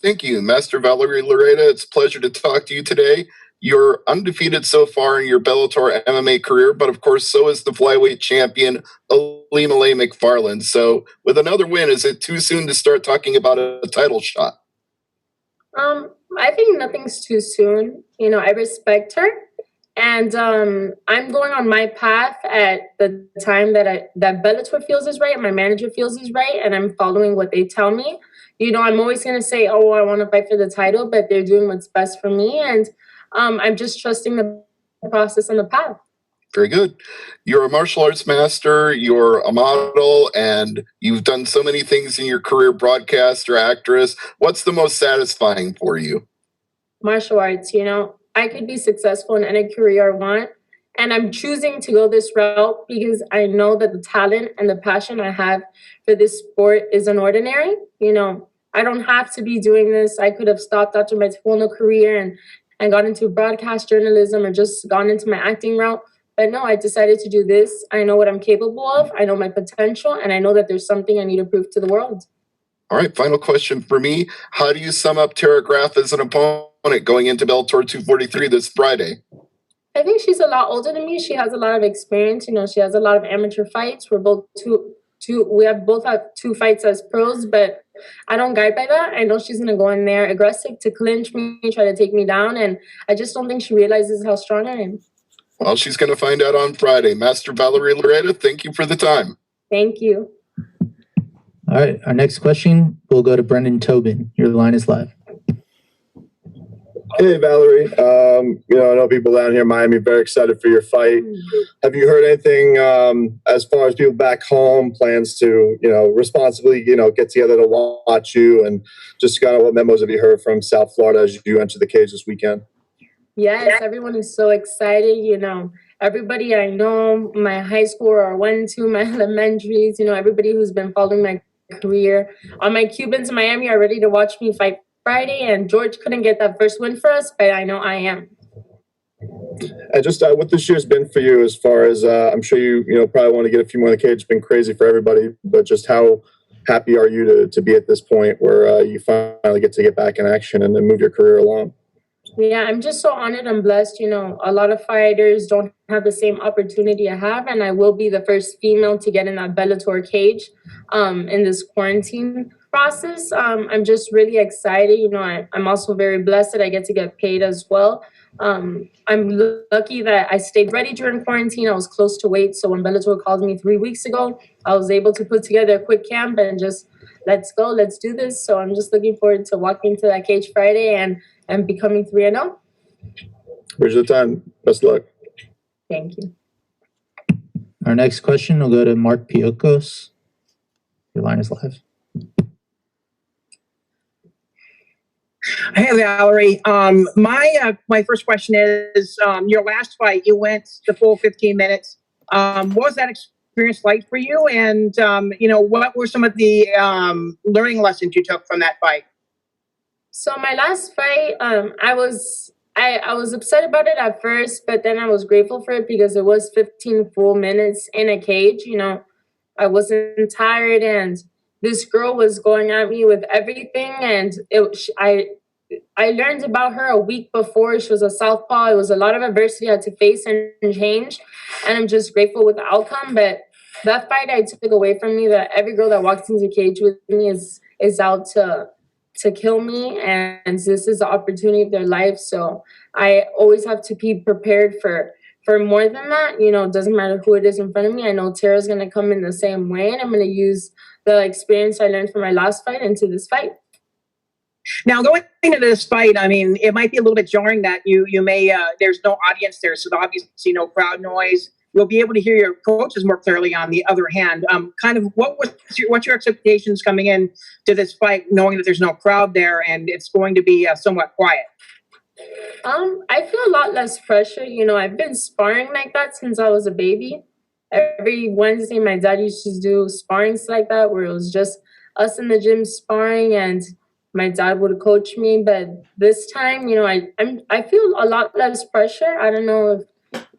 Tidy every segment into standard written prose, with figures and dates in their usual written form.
Thank you, Master Valerie Loureda. It's a pleasure to talk to you today. You're undefeated so far in your Bellator MMA career, but of course, so is the flyweight champion, Ali Malay McFarland. So, with another win, is it too soon to start talking about a title shot? I think nothing's too soon. I respect her, and I'm going on my path at the time that Bellator feels is right, my manager feels is right, and I'm following what they tell me. I'm always gonna say, "Oh, I want to fight for the title," but they're doing what's best for me, and I'm just trusting the process and the path. Very good. You're a martial arts master, you're a model, and you've done so many things in your career, broadcaster, actress. What's the most satisfying for you? Martial arts, I could be successful in any career I want. And I'm choosing to go this route because I know that the talent and the passion I have for this sport is unordinary. I don't have to be doing this. I could have stopped after my Taekwondo career and got into broadcast journalism or just gone into my acting route. But no, I decided to do this. I know what I'm capable of. I know my potential. And I know that there's something I need to prove to the world. All right, final question for me. How do you sum up Tara Graff as an opponent going into Bellator 243 this Friday? I think she's a lot older than me. She has a lot of experience. She has a lot of amateur fights. We're both both have two fights as pros, but I don't guide by that. I know she's gonna go in there aggressive to clinch me, try to take me down, and I just don't think she realizes how strong I am. Well, she's going to find out on Friday. Master Valerie Loureda, thank you for the time. Thank you. All right, our next question will go to Brendan Tobin. Your line is live. Hey, Valerie. I know people down here in Miami very excited for your fight. Have you heard anything as far as people back home, plans to, responsibly, get together to watch you, and just kind of what memos have you heard from South Florida as you enter the cage this weekend? Yes, everyone is so excited. Everybody I know, my high school or went to, my elementaries, everybody who's been following my career. All my Cubans in Miami are ready to watch me fight Friday, and George couldn't get that first win for us, but I know I am. And just what this year's been for you, as far as I'm sure you probably want to get a few more in the cage. It's been crazy for everybody, but just how happy are you to be at this point where you finally get to get back in action and then move your career along? Yeah, I'm just so honored and blessed. A lot of fighters don't have the same opportunity I have, and I will be the first female to get in that Bellator cage in this quarantine process. I'm just really excited. I'm also very blessed that I get to get paid as well. I'm lucky that I stayed ready during quarantine. I was close to weight, so when Bellator called me 3 weeks ago, I was able to put together a quick camp and just let's go, let's do this. So I'm just looking forward to walking to that cage Friday and becoming 3-0. Here's the time. Best luck. Thank you. Our next question will go to Mark Piocos. Your line is live. Hey, Valerie. My first question is, your last fight, you went the full 15 minutes. What was that experience like for you? And, what were some of the learning lessons you took from that fight? So my last fight, I was upset about it at first, but then I was grateful for it because it was 15 full minutes in a cage. I wasn't tired, and this girl was going at me with everything, and I learned about her a week before. She was a southpaw. It was a lot of adversity I had to face and change, and I'm just grateful with the outcome. But that fight I took away from me that every girl that walks into the cage with me is out to kill me, and this is the opportunity of their life. So I always have to be prepared for more than that. It doesn't matter who it is in front of me. I know Tara's going to come in the same way, and I'm going to use the experience I learned from my last fight into this fight. Now, going into this fight, it might be a little bit jarring that you may, there's no audience there, so obviously no crowd noise. You'll be able to hear your coaches more clearly. On the other hand, what's your expectations coming in to this fight, knowing that there's no crowd there and it's going to be somewhat quiet? I feel a lot less pressure. I've been sparring like that since I was a baby. Every Wednesday, my dad used to do sparrings like that, where it was just us in the gym sparring, and my dad would coach me. But this time, I feel a lot less pressure. I don't know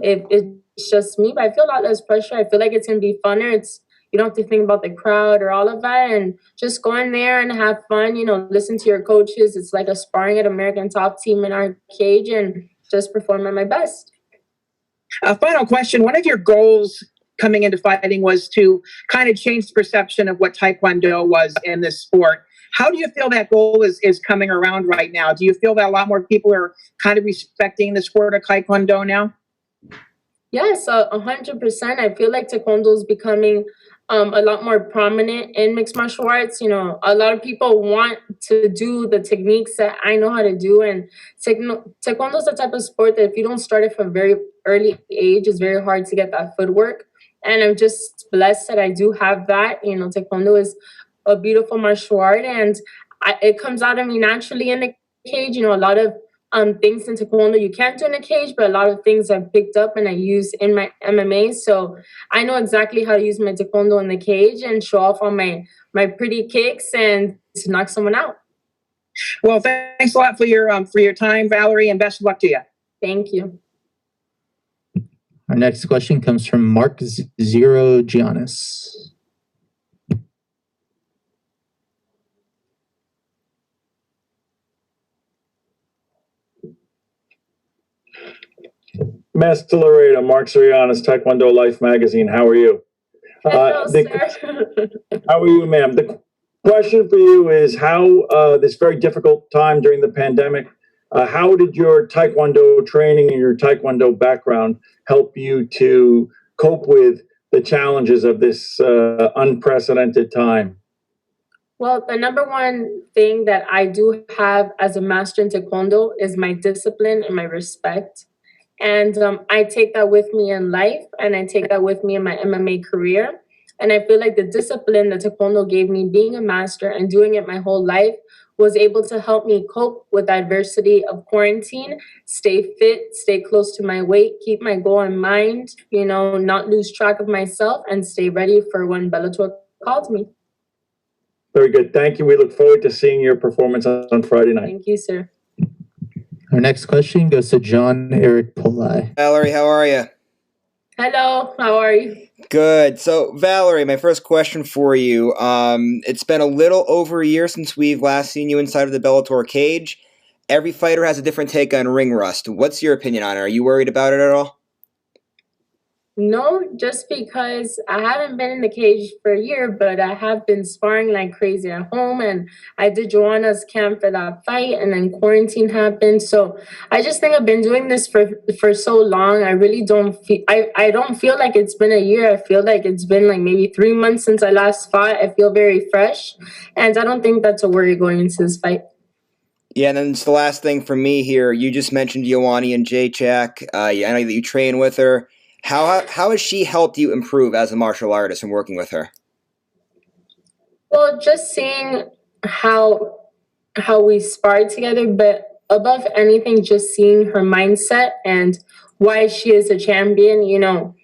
if it's just me, but I feel a lot less pressure. I feel like it's gonna be funner. It's you don't have to think about the crowd or all of that, and just go in there and have fun, listen to your coaches. It's like a sparring at American Top Team in our cage, and just perform at my best. A final question. One of your goals coming into fighting was to kind of change the perception of what Taekwondo was in this sport. How do you feel that goal is coming around right now? Do you feel that a lot more people are kind of respecting the sport of Taekwondo now? Yes, 100%. I feel like Taekwondo is becoming a lot more prominent in mixed martial arts. A lot of people want to do the techniques that I know how to do. And Taekwondo is the type of sport that if you don't start it from a very early age, it's very hard to get that footwork. And I'm just blessed that I do have that. Taekwondo is a beautiful martial art, and it comes out of me naturally in the cage. A lot of things in Taekwondo you can't do in a cage, but a lot of things I've picked up and I use in my MMA. So I know exactly how to use my Taekwondo in the cage and show off on my pretty kicks and to knock someone out. Well, thanks a lot for your time, Valerie, and best of luck to you. Thank you. Our next question comes from Mark Zero Giannis. Master Loureda, Mark Sorianis, Taekwondo Life Magazine. How are you? Hello, sir. How are you, ma'am? The question for you is how this very difficult time during the pandemic, how did your Taekwondo training and your Taekwondo background help you to cope with the challenges of this unprecedented time? Well, the number one thing that I do have as a master in Taekwondo is my discipline and my respect. And I take that with me in life, and I take that with me in my MMA career. And I feel like the discipline that Taekwondo gave me, being a master and doing it my whole life, was able to help me cope with the adversity of quarantine, stay fit, stay close to my weight, keep my goal in mind, not lose track of myself, and stay ready for when Bellator calls me. Very good. Thank you. We look forward to seeing your performance on Friday night. Thank you, sir. Our next question goes to John Eric Polai. Valerie, how are you? Hello, how are you? Good. So, Valerie, my first question for you. It's been a little over a year since we've last seen you inside of the Bellator cage. Every fighter has a different take on ring rust. What's your opinion on it? Are you worried about it at all? No, just because I haven't been in the cage for a year, but I have been sparring like crazy at home, and I did Joanna's camp for that fight, and then quarantine happened. So I just think I've been doing this for so long. I really don't feel I don't feel like it's been a year. I feel like it's been like maybe 3 months since I last fought. I feel very fresh, and I don't think that's a worry going into this fight. Yeah, and then it's the last thing for me here. You just mentioned Joanna and Jacek. I know that you train with her. How has she helped you improve as a martial artist and working with her? Well, just seeing how we sparred together, but above anything, just seeing her mindset and why she is a champion.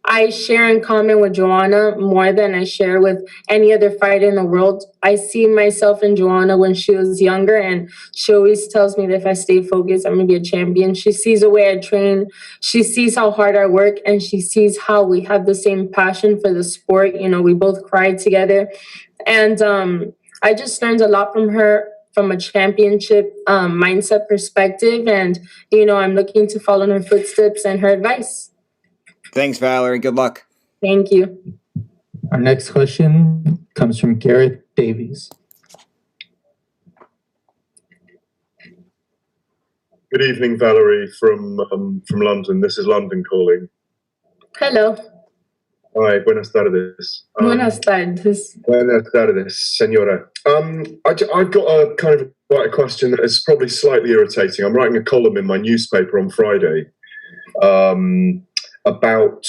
I share in common with Joanna more than I share with any other fighter in the world. I see myself in Joanna when she was younger, and she always tells me that if I stay focused, I'm going to be a champion. She sees the way I train. She sees how hard I work, and she sees how we have the same passion for the sport. We both cried together. And I just learned a lot from her from a championship mindset perspective. And, I'm looking to follow in her footsteps and her advice. Thanks, Valerie. Good luck. Thank you. Our next question comes from Gareth Davies. Good evening, Valerie, from London. This is London calling. Hello. Hi, buenas tardes. Buenas tardes. Buenas tardes, señora. I've got a kind of a question that is probably slightly irritating. I'm writing a column in my newspaper on Friday about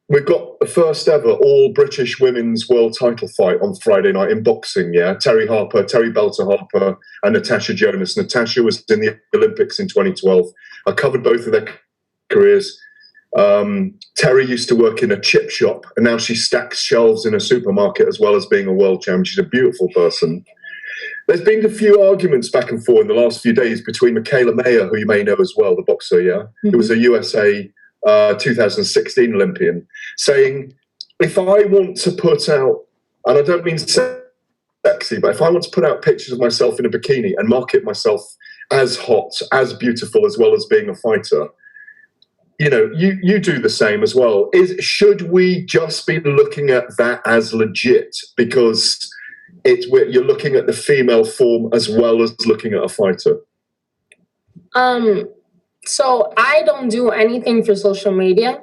we've got the first ever all British women's world title fight on Friday night in boxing. Yeah, Terry Belter Harper and Natasha Jonas. Natasha was in the Olympics in 2012. I covered both of their careers. Terry used to work in a chip shop, and now she stacks shelves in a supermarket as well as being a world champion. She's a beautiful person. There's been a few arguments back and forth in the last few days between Michaela Mayer, who you may know as well, the boxer, yeah, who was a USA 2016 Olympian, saying, if I want to put out, and I don't mean sexy, but if I want to put out pictures of myself in a bikini and market myself as hot, as beautiful, as well as being a fighter, you know, you do the same as well. Should we just be looking at that as legit because you're looking at the female form as well as looking at a fighter? So I don't do anything for social media.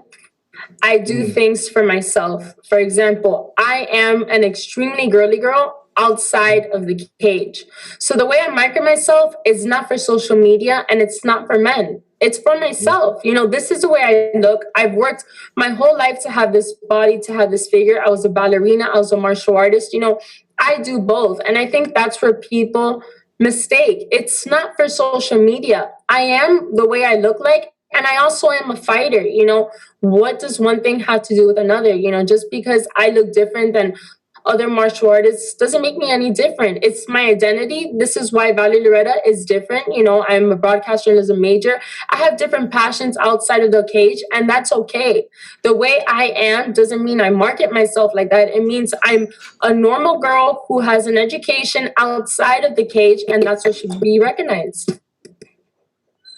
I do things for myself. For example, I am an extremely girly girl outside of the cage. So the way I market myself is not for social media and it's not for men. It's for myself. You know, this is the way I look. I've worked my whole life to have this body, to have this figure. I was a ballerina. I was a martial artist. You know, I do both. And I think that's where people mistake. It's not for social media. I am the way I look like. And I also am a fighter. You know, what does one thing have to do with another? You know, just because I look different than other martial artists doesn't make me any different. It's my identity. This is why Valerie Loureda is different. You know, I'm a broadcaster and as a major. I have different passions outside of the cage, and that's okay. The way I am doesn't mean I market myself like that. It means I'm a normal girl who has an education outside of the cage, and that's what should be recognized.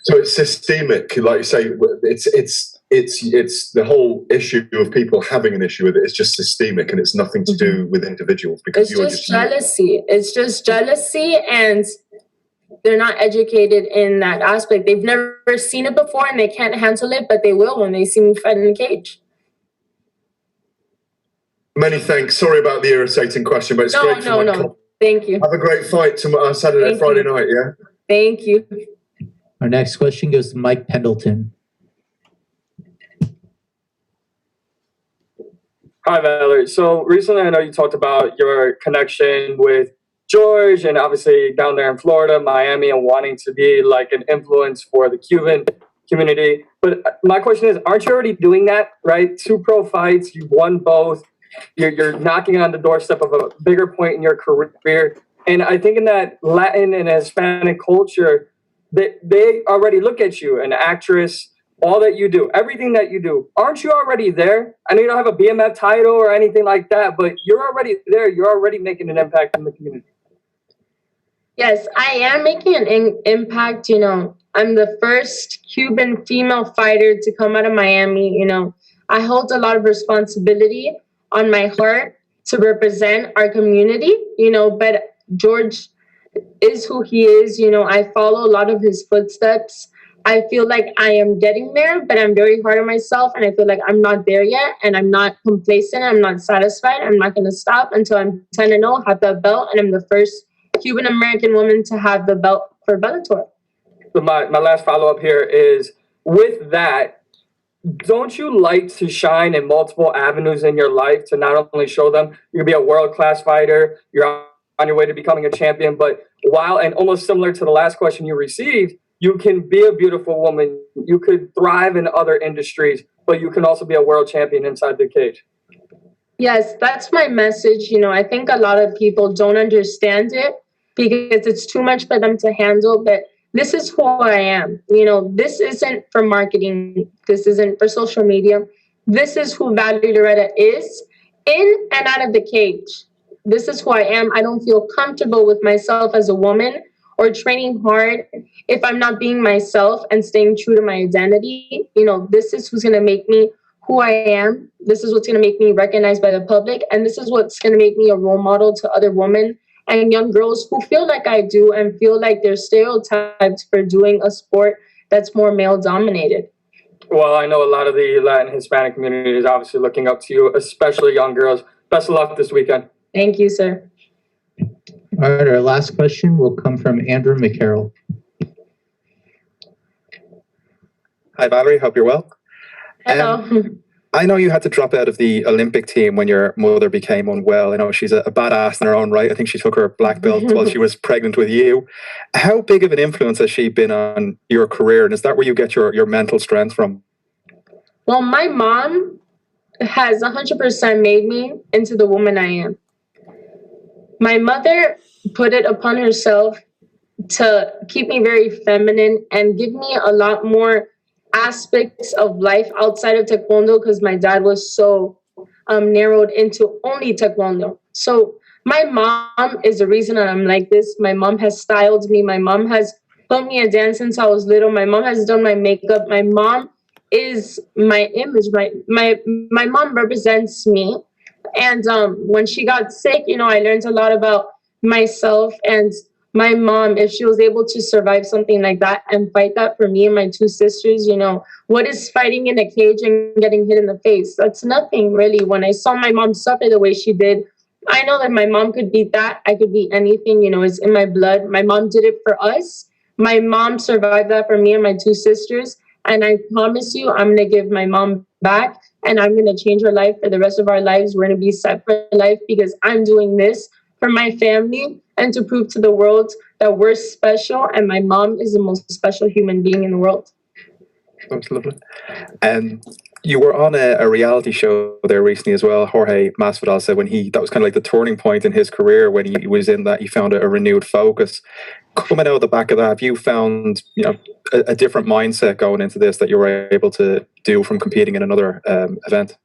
So it's systemic, like you say. It's the whole issue of people having an issue with it. It's just systemic, and it's nothing to do with individuals. Because it's just jealousy. It's just jealousy, and they're not educated in that aspect. They've never seen it before, and they can't handle it, but they will when they see me fight in the cage. Many thanks. Sorry about the irritating question, but it's great. No. Thank you. Have a great fight tomorrow, Saturday, Friday night. Yeah. Thank you. Our next question goes to Mike Pendleton. Hi, Valerie. So recently I know you talked about your connection with George and obviously down there in Florida, Miami, and wanting to be like an influence for the Cuban community. But my question is, aren't you already doing that, right? 2 pro fights, you've won both. You're knocking on the doorstep of a bigger point in your career. And I think in that Latin and Hispanic culture, they already look at you, an actress, all that you do, everything that you do. Aren't you already there? I know you don't have a BMF title or anything like that, but you're already there. You're already making an impact in the community. Yes, I am making an impact. You know, I'm the first Cuban female fighter to come out of Miami. You know, I hold a lot of responsibility on my heart to represent our community, you know, but George is who he is. You know, I follow a lot of his footsteps. I feel like I am getting there, but I'm very hard on myself, and I feel like I'm not there yet, and I'm not complacent. I'm not satisfied. I'm not going to stop until I'm 10-0, have that belt, and I'm the first Cuban American woman to have the belt for Bellator. So my last follow-up here is, with that, don't you like to shine in multiple avenues in your life to not only show them you can be a world-class fighter, you're on your way to becoming a champion, but while, and almost similar to the last question you received, you can be a beautiful woman, you could thrive in other industries, but you can also be a world champion inside the cage. Yes, that's my message. You know, I think a lot of people don't understand it because it's too much for them to handle, but this is who I am. You know, this isn't for marketing. This isn't for social media. This is who Valerie Loureda is in and out of the cage. This is who I am. I don't feel comfortable with myself as a woman or training hard if I'm not being myself and staying true to my identity. You know, this is who's going to make me who I am. This is what's going to make me recognized by the public. And this is what's going to make me a role model to other women and young girls who feel like I do and feel like they're stereotyped for doing a sport that's more male dominated. Well, I know a lot of the Latin Hispanic community is obviously looking up to you, especially young girls. Best of luck this weekend. Thank you, sir. All right, our last question will come from Andrew McCarroll. Hi, Valerie. Hope you're well. Hello. I know you had to drop out of the Olympic team when your mother became unwell. I know she's a badass in her own right. I think she took her black belt while she was pregnant with you. How big of an influence has she been on your career? And is that where you get your mental strength from? Well, my mom has 100% made me into the woman I am. My mother put it upon herself to keep me very feminine and give me a lot more aspects of life outside of Taekwondo because my dad was so narrowed into only Taekwondo. So my mom is the reason that I'm like this. My mom has styled me. My mom has taught me a dance since I was little. My mom has done my makeup. My mom is my image. My mom represents me. And when she got sick, you know, I learned a lot about myself and my mom. If she was able to survive something like that and fight that for me and my two sisters, you know, what is fighting in a cage and getting hit in the face? That's nothing really. When I saw my mom suffer the way she did, I know that my mom could beat that. I could beat anything, you know, it's in my blood. My mom did it for us. My mom survived that for me and my two sisters. And I promise you, I'm going to give my mom back and I'm going to change her life for the rest of our lives. We're going to be set for life because I'm doing this for my family and to prove to the world that we're special and my mom is the most special human being in the world. That's lovely. You were on a reality show there recently as well. Jorge Masvidal said that was kind of like the turning point in his career when he was in that. He found a renewed focus. Coming out of the back of that, have you found, you know, a different mindset going into this that you were able to do from competing in another event?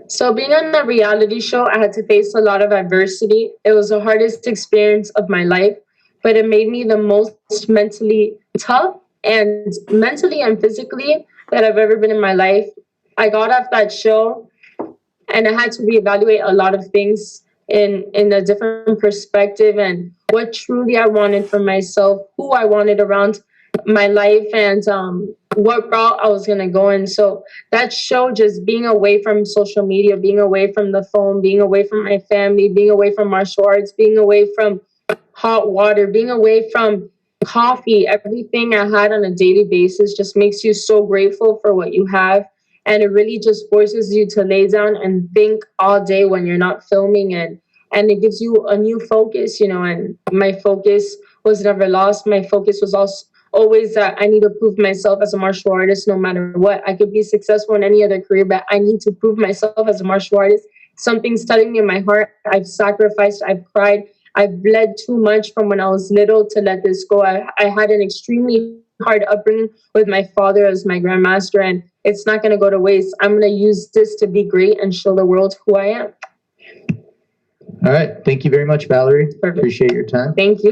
So being on the reality show, I had to face a lot of adversity. It was the hardest experience of my life, but it made me the most mentally tough and mentally and physically that I've ever been in my life. I got off that show and I had to reevaluate a lot of things in a different perspective and what truly I wanted for myself, who I wanted around my life, and what route I was going to go in. So that show, just being away from social media, being away from the phone, being away from my family, being away from martial arts, being away from hot water, being away from coffee, everything I had on a daily basis just makes you so grateful for what you have. And it really just forces you to lay down and think all day when you're not filming, and it gives you a new focus, you know, and my focus was never lost. My focus was also always that I need to prove myself as a martial artist no matter what. I could be successful in any other career, but I need to prove myself as a martial artist. Something's telling me in my heart. I've sacrificed, I've cried, I've bled too much from when I was little to let this go. I had an extremely hard upbringing with my father as my grandmaster, and it's not going to go to waste. I'm going to use this to be great and show the world who I am. All right. Thank you very much, Valerie. Perfect. Appreciate your time. Thank you.